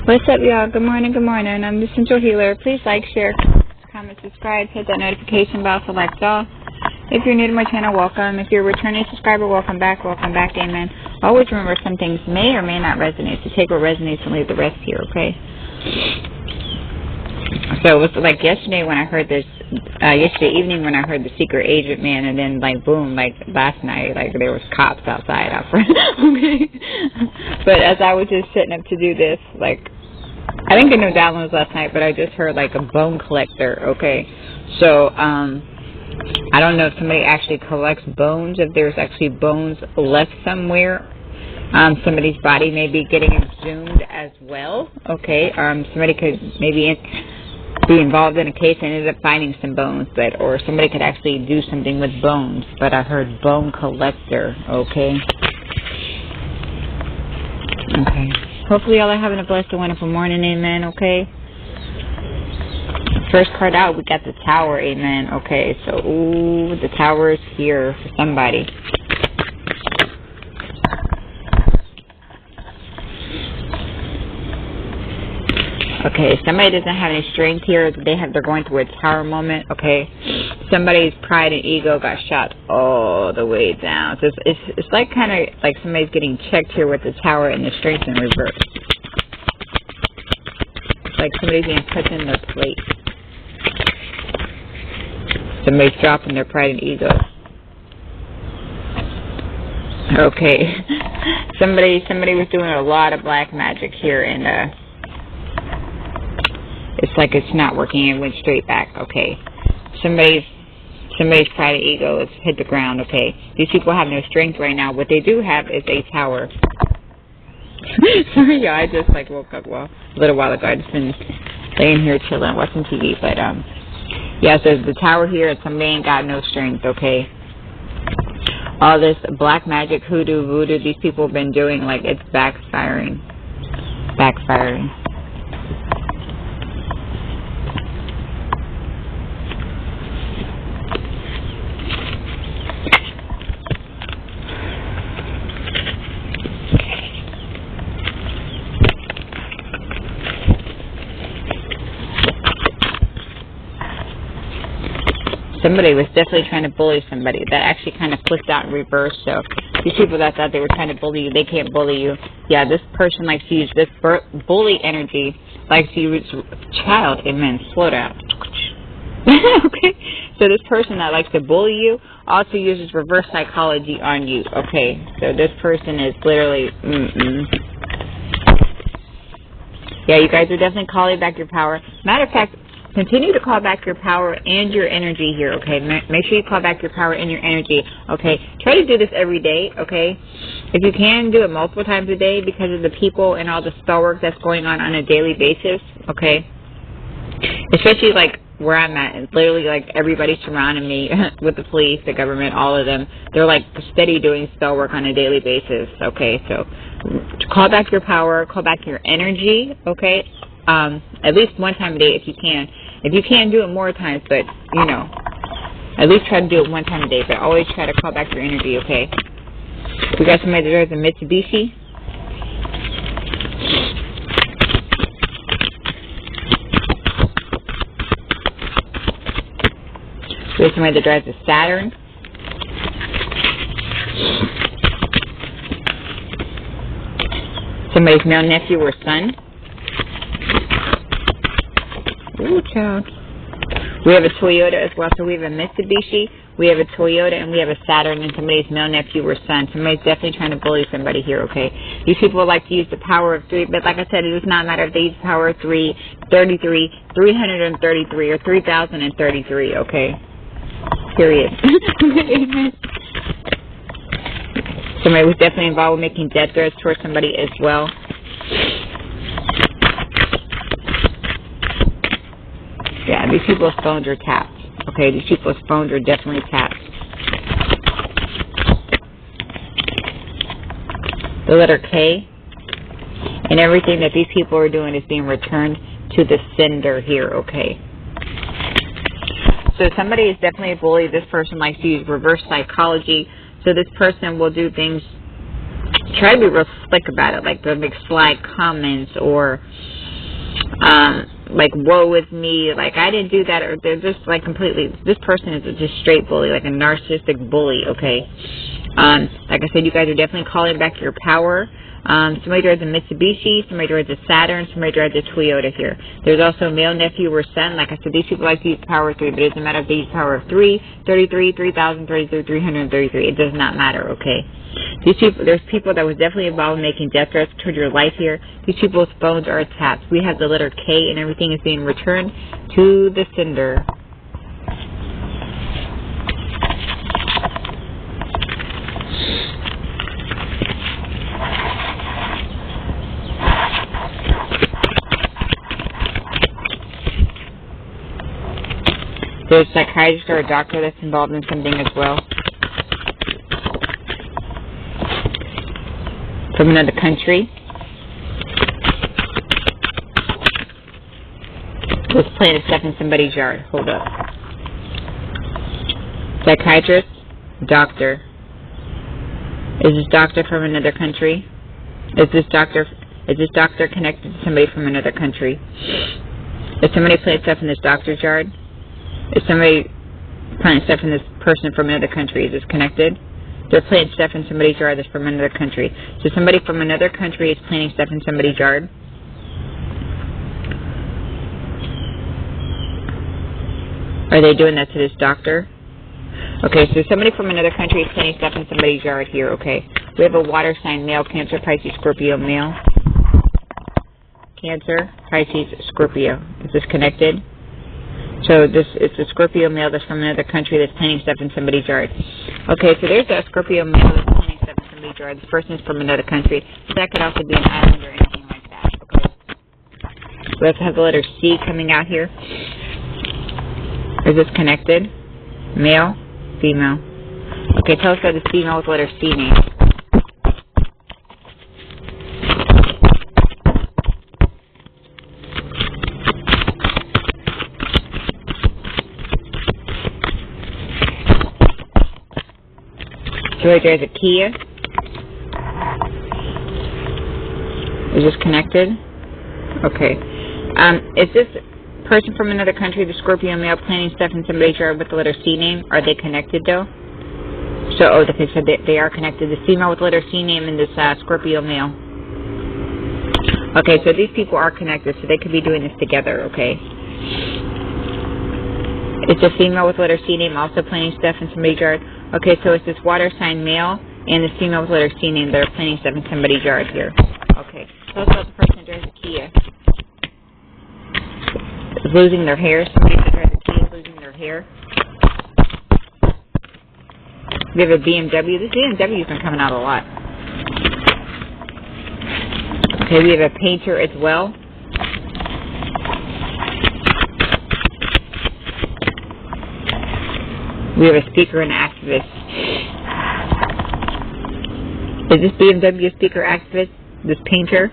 What's up, y'all? Good morning, good morning. I'm the Central Healer. Please like, share, comment, subscribe, hit that notification bell, select all. If you're new to my channel, welcome. If you're a returning subscriber, welcome back, amen. Always remember some things may or may not resonate, so take what resonates and leave the rest here, okay? So it was like yesterday when I heard this, yesterday evening when I heard the secret agent man, and then like boom, like last night, like there was cops outside out front. Okay. But as I was just setting up to do this, like I didn't get no downloads last night, but I just heard like a bone collector. Okay. So I don't know if somebody actually collects bones, if there's actually bones left somewhere. Somebody's body may be getting exhumed as well. Okay. Somebody could maybe be involved in a case and ended up finding some bones, or somebody could actually do something with bones. But I heard bone collector. Okay. Okay. Hopefully y'all are having a blessed and wonderful morning. Amen. Okay. First card out, we got the Tower. Amen. Okay. So, ooh, the Tower is here for somebody. Okay, somebody doesn't have any strength here. They're going through a tower moment. Okay, somebody's pride and ego got shot all the way down. So it's like kind of like somebody's getting checked here with the Tower and the strength in reverse. It's like somebody's being put in their plate. Somebody's dropping their pride and ego. Okay, somebody was doing a lot of black magic here, and it's like it's not working. It went straight back. Okay. Somebody's pride and ego has hit the ground. Okay. These people have no strength right now. What they do have is a tower. Sorry, y'all. I just like woke up a little while ago. I just been laying here chilling, watching TV. But yeah. So the tower here, and somebody ain't got no strength. Okay. All this black magic, hoodoo, voodoo, these people have been doing, like it's backfiring. Somebody was definitely trying to bully somebody. That actually kind of flipped out in reverse. So these people that thought they were trying to bully you, they can't bully you. Yeah, this person likes to use this bully energy, likes to use child. Amen. Slow down. Okay. So this person that likes to bully you also uses reverse psychology on you. Okay. So this person is literally, Yeah, you guys are definitely calling back your power. Matter of fact, continue to call back your power and your energy here, okay? Make sure you call back your power and your energy, okay? Try to do this every day, okay? If you can, do it multiple times a day because of the people and all the spell work that's going on a daily basis, okay? Especially, like, where I'm at. It's literally, like, everybody surrounding me with the police, the government, all of them. They're, like, steady doing spell work on a daily basis, okay? So call back your power, call back your energy, okay? At least one time a day if you can. If you can, do it more times, but, you know, at least try to do it one time a day, but always try to call back your energy, okay? We got somebody that drives a Mitsubishi. We have somebody that drives a Saturn. Somebody's male nephew or son. Ooh, child. We have a Toyota as well. So we have a Mitsubishi, we have a Toyota, and we have a Saturn, and somebody's male nephew or son. Somebody's definitely trying to bully somebody here, okay? These people like to use the power of 3, but like I said, it does not matter if they use the power of 3, 33, 333, or 3033, okay? Period. Amen. Somebody was definitely involved with making death threats towards somebody as well. Yeah, these people's phones are tapped. Okay, these people's phones are definitely tapped. The letter K, and everything that these people are doing is being returned to the sender here, okay? So somebody is definitely a bully. This person likes to use reverse psychology. So this person will do things try to be real slick about it, like the big sly comments or like woe with me, like I didn't do that, or they're just like completely, this person is just straight bully, like a narcissistic bully, okay? Like I said, you guys are definitely calling back your power. Somebody drives a Mitsubishi, somebody drives a Saturn, somebody drives a Toyota here. There's also a male nephew or son. Like I said, these people like to use power of 3, but it doesn't matter if they use power of 3, 33, 3033, 333. It does not matter, okay? These people, there's people that was definitely involved in making death threats toward your life here. These people's phones are tapped. We have the letter K, and everything is being returned to the sender. There's a psychiatrist or a doctor that's involved in something as well. From another country. Let's play the stuff in somebody's yard. Hold up. Psychiatrist, doctor. Is this doctor from another country? Is this doctor connected to somebody from another country? Is somebody playing stuff in this doctor's yard? Is somebody planting stuff in this person from another country? Is this connected? They're planting stuff in somebody's yard that's from another country. So somebody from another country is planting stuff in somebody's yard. Are they doing that to this doctor? Okay, so somebody from another country is planting stuff in somebody's yard here, okay. We have a water sign, male, Cancer, Pisces, Scorpio, male. Cancer, Pisces, Scorpio. Is this connected? So it's a Scorpio male that's from another country that's planting stuff in somebody's yard. Okay, so there's a Scorpio male that's planting stuff in somebody's yard. This person is from another country. So that could also be an island or anything like that. Okay. We also have the letter C coming out here. Is this connected? Male? Female? Okay, tell us about this female with the letter C name. So right there's a Kia. Is this connected? Okay. Is this person from another country, the Scorpio male, planting stuff in somebody's yard with the letter C name? Are they connected though? So, they are connected. The female with the letter C name and this Scorpio male. Okay, so these people are connected, so they could be doing this together, okay? Is the female with the letter C name also planting stuff in somebody's yard? Okay, so it's this water sign male and this female with the letter C name that are planting stuff in somebody's yard here. Okay, so it's about the person that drives a Kia. Is losing their hair. Somebody that drives a Kia is losing their hair. We have a BMW. This BMW's been coming out a lot. Okay, we have a painter as well. We have a speaker and activist. Is this BMW a speaker activist? This painter?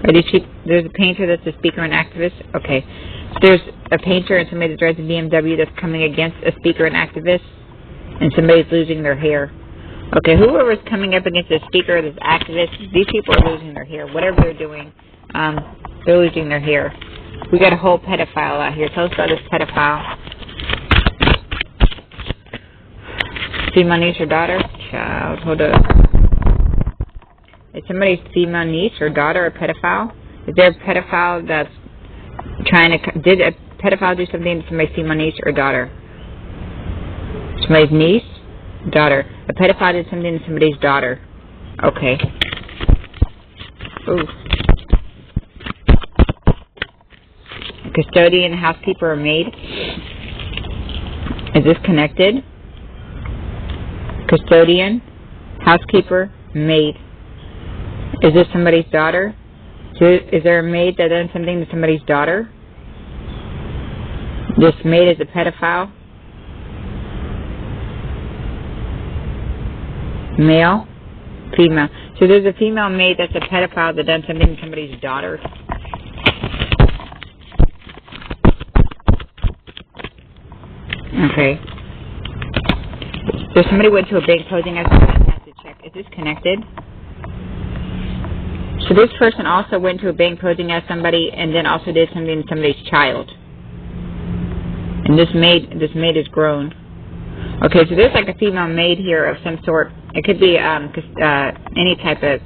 There's a painter that's a speaker and activist? Okay. So there's a painter and somebody that drives a BMW that's coming against a speaker and activist, and somebody's losing their hair. Okay, whoever's coming up against a speaker or this activist, these people are losing their hair. Whatever they're doing, they're losing their hair. We got a whole pedophile out here. Tell us about this pedophile. Female niece or daughter? Child, hold up. Is somebody's female niece or daughter a pedophile? Is there a pedophile that's did a pedophile do something to somebody's female niece or daughter? Somebody's niece? Daughter. A pedophile did something to somebody's daughter. Okay. Ooh. A custodian, housekeeper, or maid? Is this connected? Custodian, housekeeper, maid. Is this somebody's daughter? Is there a maid that done something to somebody's daughter? This maid is a pedophile? Male? Female. So there's a female maid that's a pedophile that done something to somebody's daughter. Okay. So somebody went to a bank posing as a friend and has to check. Is this connected? this person also went to a bank posing as somebody, and then also did something to somebody's child. And this maid is grown. Okay, so there's like a female maid here of some sort. It could be any type of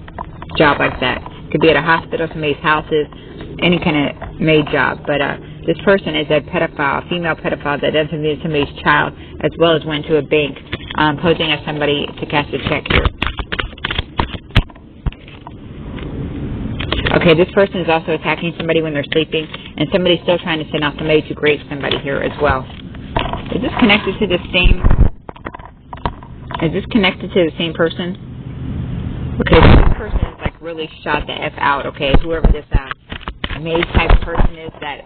job like that. It could be at a hospital, somebody's houses, any kind of maid job. But this person is a pedophile, a female pedophile that does something to somebody's child, as well as went to a bank posing as somebody to cash a check here. Okay, this person is also attacking somebody when they're sleeping, and somebody's still trying to send out somebody to grape somebody here as well. Is this connected to the same? Is this connected to the same person? Okay, so this person is like really shot the F out. Okay, whoever this maid type of person is that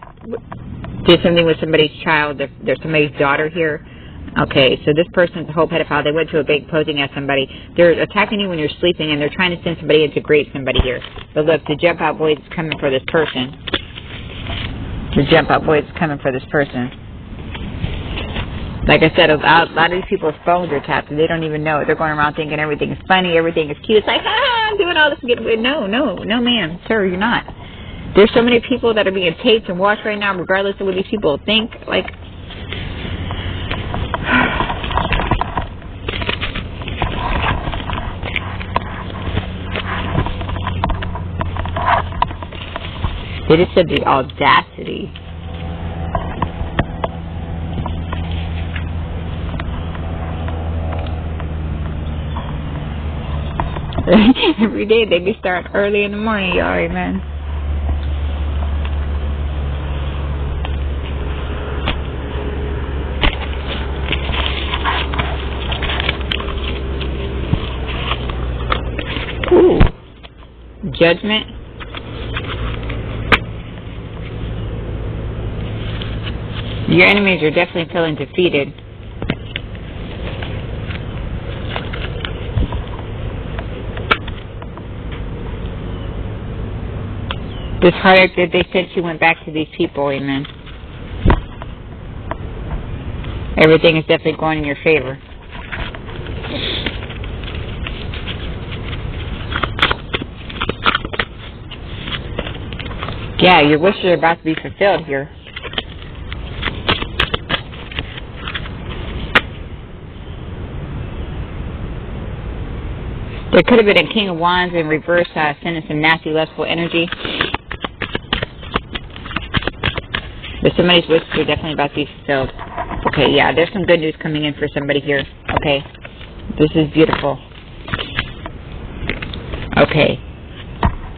did something with somebody's child. There's somebody's daughter here. Okay, so this person's a whole pedophile. They went to a bank posing as somebody. They're attacking you when you're sleeping, and they're trying to send somebody in to grape somebody here. But look, the jump out boy is coming for this person. The jump out boy is coming for this person. Like I said, a lot of these people's phones are tapped, and they don't even know it. They're going around thinking everything is funny, everything is cute. It's like, I'm doing all this to get away. No, ma'am, sir, you're not. There's so many people that are being taped and watched right now, regardless of what these people think. Like, they just said the audacity. Every day they be starting early in the morning, y'all, amen. Ooh. Judgment. Your enemies are definitely feeling defeated. This heartache that they said she went back to these people, amen. Everything is definitely going in your favor. Yeah, your wishes are about to be fulfilled here. There could have been a King of Wands in reverse, sending some nasty, lustful energy. But somebody's wishes are definitely about to be fulfilled. Okay, yeah, there's some good news coming in for somebody here. Okay, this is beautiful. Okay,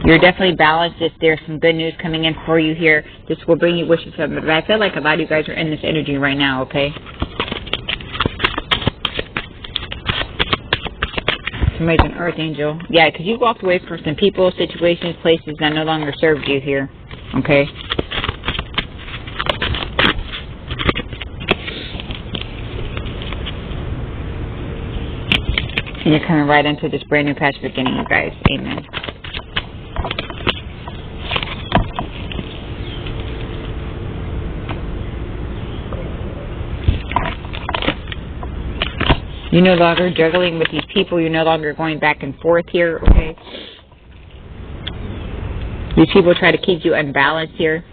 you're definitely balanced. There's some good news coming in for you here. This will bring you wishes. But I feel like a lot of you guys are in this energy right now, okay? Somebody's an earth angel. Yeah, because you walked away from some people, situations, places that no longer served you here, okay? And you're coming right into this brand new patch beginning, you guys. Amen. You're no longer juggling with these people. You're no longer going back and forth here, okay? These people try to keep you unbalanced here.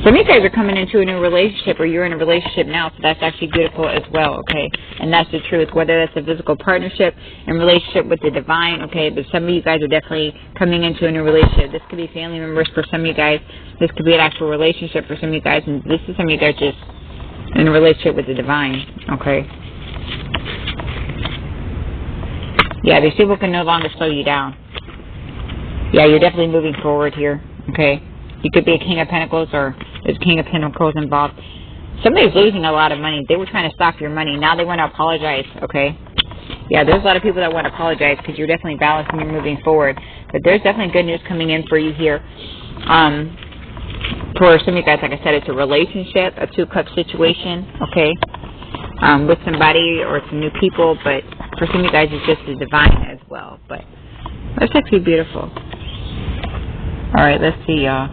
Some of you guys are coming into a new relationship, or you're in a relationship now, so that's actually beautiful as well, okay? And that's the truth, whether that's a physical partnership and relationship with the divine, okay? But some of you guys are definitely coming into a new relationship. This could be family members for some of you guys. This could be an actual relationship for some of you guys. And this is some of you guys just in a relationship with the divine, okay? Yeah, these people can no longer slow you down. Yeah, you're definitely moving forward here, okay? You could be a King of Pentacles, or there's King of Pentacles involved. Somebody's losing a lot of money. They were trying to stop your money. Now they want to apologize, okay? Yeah, there's a lot of people that want to apologize because you're definitely balanced and you're moving forward. But there's definitely good news coming in for you here. For some of you guys, like I said, it's a relationship, a two-cup situation, okay? With somebody or some new people. But for some of you guys, it's just the divine as well. But that's actually beautiful. All right, let's see, y'all.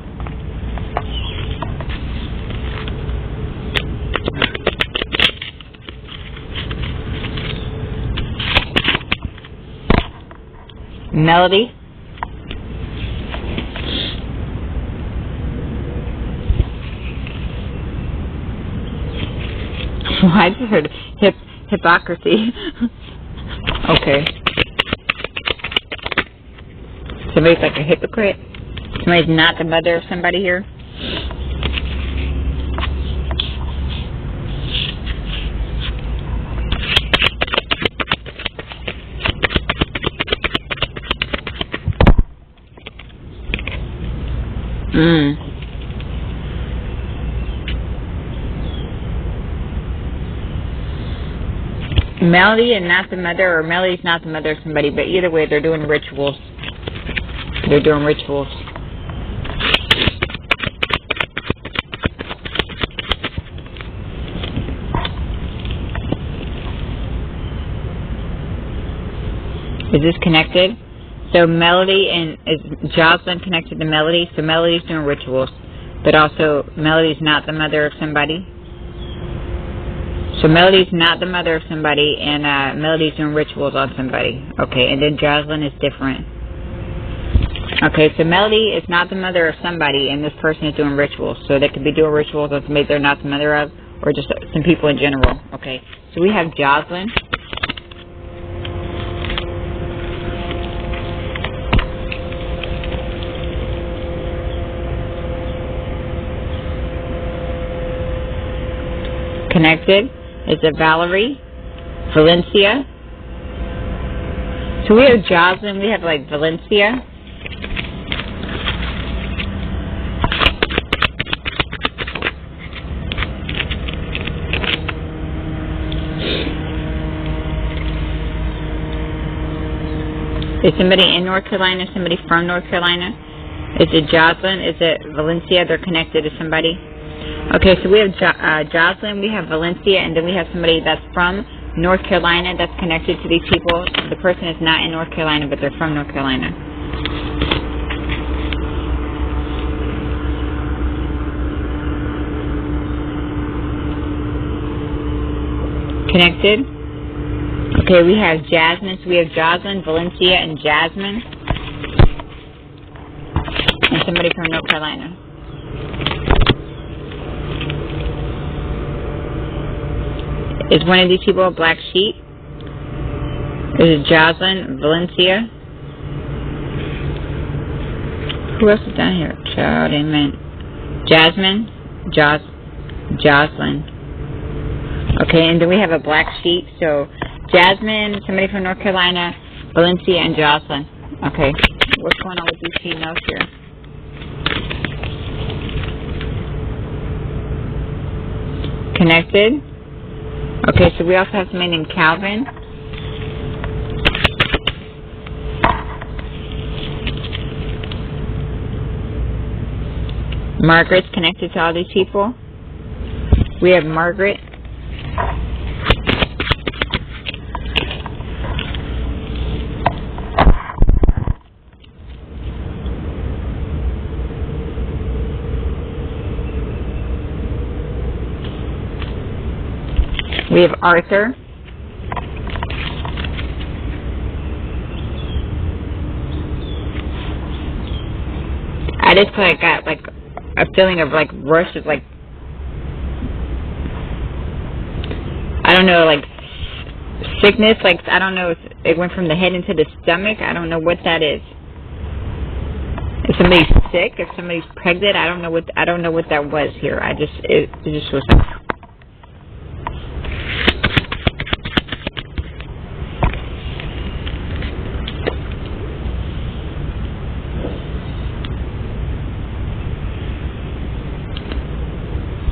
Melody. I just heard hypocrisy. Okay. Somebody's like a hypocrite. Somebody's not the mother of somebody here. Melody is not the mother, or Melody's not the mother of somebody, but either way, they're doing rituals. They're doing rituals. Is this connected? So Melody is Jocelyn connected to Melody, so Melody's doing rituals. But also, Melody's not the mother of somebody. So Melody's not the mother of somebody, and Melody's doing rituals on somebody. Okay, and then Jocelyn is different. Okay, so Melody is not the mother of somebody, and this person is doing rituals. So they could be doing rituals on somebody they're not the mother of, or just some people in general. Okay, so we have Jocelyn. Connected. Is it Valerie? Valencia? So we have Jocelyn, we have like Valencia. Is somebody in North Carolina? Somebody from North Carolina? Is it Jocelyn? Is it Valencia? They're connected to somebody? Okay, so we have Jocelyn, we have Valencia, and then we have somebody that's from North Carolina that's connected to these people. The person is not in North Carolina, but they're from North Carolina. Connected? Okay, we have Jasmine, so we have Jocelyn, Valencia, and Jasmine. And somebody from North Carolina. Is one of these people a black sheep? Is it Jocelyn, Valencia? Who else is down here? Child, amen. Jasmine? Jocelyn. Okay, and then we have a black sheep. So Jasmine, somebody from North Carolina, Valencia, and Jocelyn. Okay, what's going on with these females here? Connected? Okay, so we also have somebody named Calvin. Margaret's connected to all these people. We have Margaret. We have Arthur. I just like got like a feeling of like rush of like, I don't know, like sickness, like I don't know if it went from the head into the stomach. I don't know what that is. If somebody's sick, if somebody's pregnant, I don't know what that was here. It just was.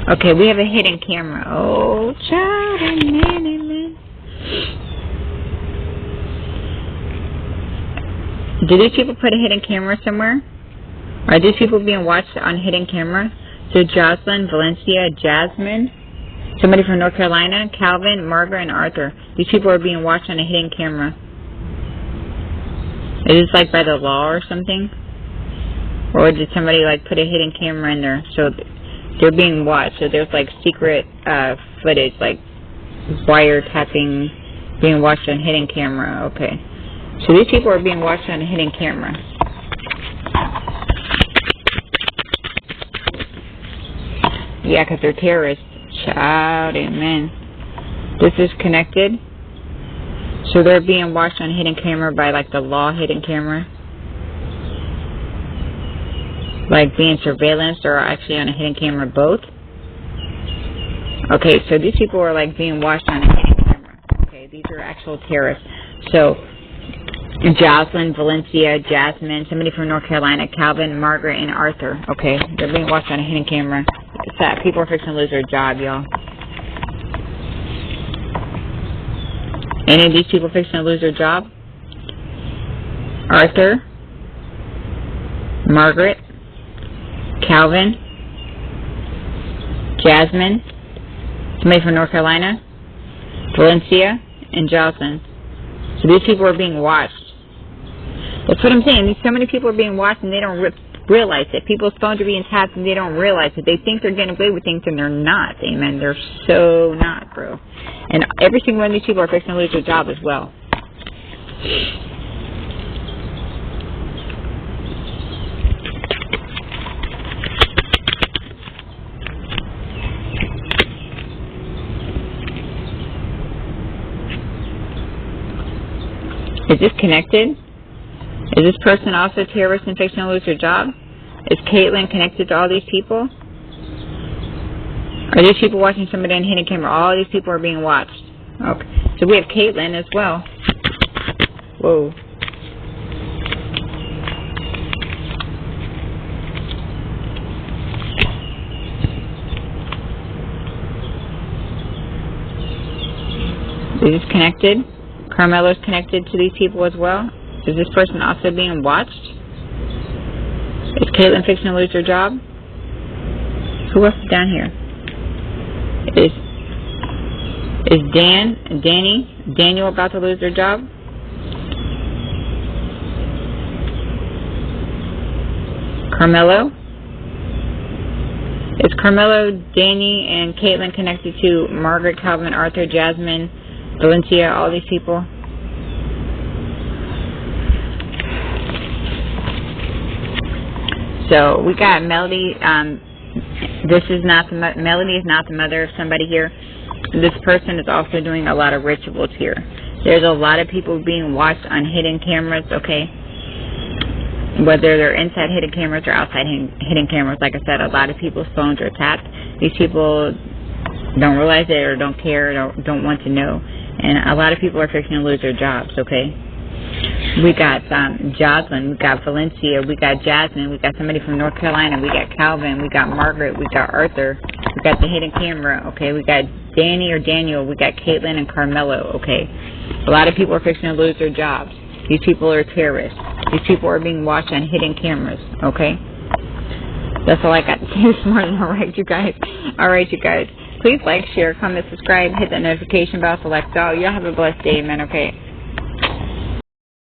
Okay, we have a hidden camera. Oh, child, amen. Do these people put a hidden camera somewhere? Are these people being watched on hidden camera? So Jocelyn, Valencia, Jasmine, somebody from North Carolina, Calvin, Margaret, and Arthur. These people are being watched on a hidden camera. Is this like by the law or something? Or did somebody like put a hidden camera in there? So they're being watched. So there's like secret footage, like wiretapping, being watched on hidden camera. Okay. So these people are being watched on a hidden camera. Yeah, because they're terrorists. Child, amen. This is connected. So they're being watched on hidden camera by like the law hidden camera. Like being surveillanced or actually on a hidden camera, both. Okay, so these people are like being watched on a hidden camera. Okay, these are actual terrorists. So Jocelyn, Valencia, Jasmine, somebody from North Carolina, Calvin, Margaret, and Arthur. Okay, they're being watched on a hidden camera. It's sad. People are fixing to lose their job, y'all. Any of these people fixing to lose their job? Arthur, Margaret, Calvin, Jasmine, somebody from North Carolina, Valencia, and Jocelyn. So these people are being watched. That's what I'm saying. So many people are being watched and they don't realize it. People's phones are being tapped and they don't realize it. They think they're getting away with things and they're not. Amen. They're so not, bro. And every single one of these people are fixing to lose their job as well. Is this connected? Is this person also a terrorist and fixing to lose their job? Is Caitlyn connected to all these people? Are these people watching somebody on hidden camera? All these people are being watched. Okay. So we have Caitlyn as well. Whoa. Is this connected? Carmelo's connected to these people as well. Is this person also being watched? Is Caitlyn fixing to lose her job? Who else is down here? Is Daniel about to lose their job? Carmelo? Is Carmelo, Danny, and Caitlyn connected to Margaret, Calvin, Arthur, Jasmine, Valencia, all these people? So we got Melody. Melody is not the mother of somebody here. This person is also doing a lot of rituals here. There's a lot of people being watched on hidden cameras. Okay, whether they're inside hidden cameras or outside hidden cameras. Like I said, a lot of people's phones are tapped. These people don't realize it or don't care or don't want to know. And a lot of people are fixing to lose their jobs, okay? We got Jocelyn, we got Valencia, we got Jasmine, we got somebody from North Carolina, we got Calvin, we got Margaret, we got Arthur, we got the hidden camera, okay? We got Danny or Daniel, we got Caitlyn and Carmelo, okay? A lot of people are fixing to lose their jobs. These people are terrorists. These people are being watched on hidden cameras, okay? That's all I got to say this morning, alright, you guys? Alright, you guys. Please like, share, comment, subscribe, hit that notification bell, select all. Y'all have a blessed day, man, okay?